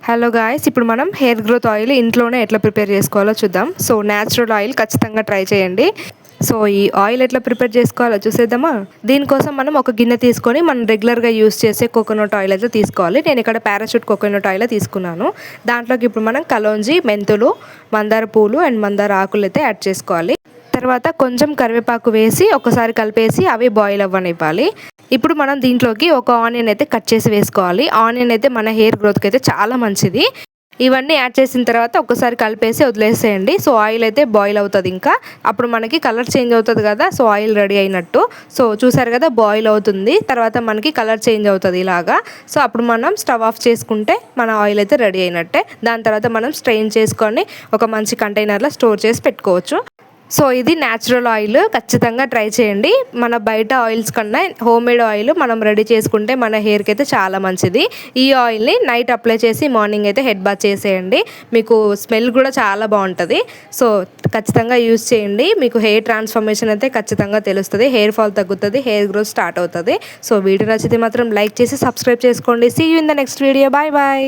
Hello guys, ఇప్పుడు మనం hair growth oil ఇంట్లోనే ఎట్లా ప్రిపేర్ చేసుకోవాలో చూద్దాం. సో న్యాచురల్ ఆయిల్ ఖచ్చితంగా ట్రై చేయండి. సో ఈ ఆయిల్ ఎట్లా ప్రిపేర్ చేసుకోవాలో చూసేద్దామా. దీనికోసం మనం ఒక గిన్నె తీసుకొని మనం రెగ్యులర్గా యూస్ చేసే కోకోనట్ ఆయిల్ అయితే తీసుకోవాలి. నేను ఇక్కడ పారాషూట్ కోకోనట్ ఆయిల్ తీసుకున్నాను. దాంట్లోకి ఇప్పుడు మనం కలోంజీ, మెంతులు, మందార పూలు అండ్ మందార ఆకులు అయితే యాడ్ చేసుకోవాలి. తర్వాత కొంచెం కరివేపాకు వేసి ఒకసారి కలిపేసి అవి బాయిల్ అవ్వనివ్వాలి. ఇప్పుడు మనం దీంట్లోకి ఒక ఆనియన్ అయితే కట్ చేసి వేసుకోవాలి. ఆనియన్ అయితే మన హెయిర్ గ్రోత్కి అయితే చాలా మంచిది. ఇవన్నీ యాడ్ చేసిన తర్వాత ఒకసారి కలిపేసి వదిలేసేయండి. సో ఆయిల్ అయితే బాయిల్ అవుతుంది. ఇంకా అప్పుడు మనకి కలర్ చేంజ్ అవుతుంది కదా, సో ఆయిల్ రెడీ అయినట్టు. సో చూసారు కదా, బాయిల్ అవుతుంది, తర్వాత మనకి కలర్ చేంజ్ అవుతుంది ఇలాగా. సో అప్పుడు మనం స్టవ్ ఆఫ్ చేసుకుంటే మన ఆయిల్ అయితే రెడీ అయినట్టే. దాని తర్వాత మనం స్ట్రెయిన్ చేసుకొని ఒక మంచి కంటైనర్లో స్టోర్ చేసి పెట్టుకోవచ్చు. సో ఇది న్యాచురల్ ఆయిల్, ఖచ్చితంగా ట్రై చేయండి. మన బయట ఆయిల్స్ కన్నా హోమ్మేడ్ ఆయిల్ మనం రెడీ చేసుకుంటే మన హెయిర్కి అయితే చాలా మంచిది. ఈ ఆయిల్ని నైట్ అప్లై చేసి మార్నింగ్ అయితే హెడ్ బాత్ చేసేయండి. మీకు స్మెల్ కూడా చాలా బాగుంటుంది. సో ఖచ్చితంగా యూజ్ చేయండి. మీకు హెయిర్ ట్రాన్స్ఫర్మేషన్ అయితే ఖచ్చితంగా తెలుస్తుంది. హెయిర్ ఫాల్ తగ్గుతుంది, హెయిర్ గ్రోత్ స్టార్ట్ అవుతుంది. సో వీడియో నచ్చితే మాత్రం లైక్ చేసి సబ్స్క్రైబ్ చేసుకోండి. See you in the next video. Bye bye.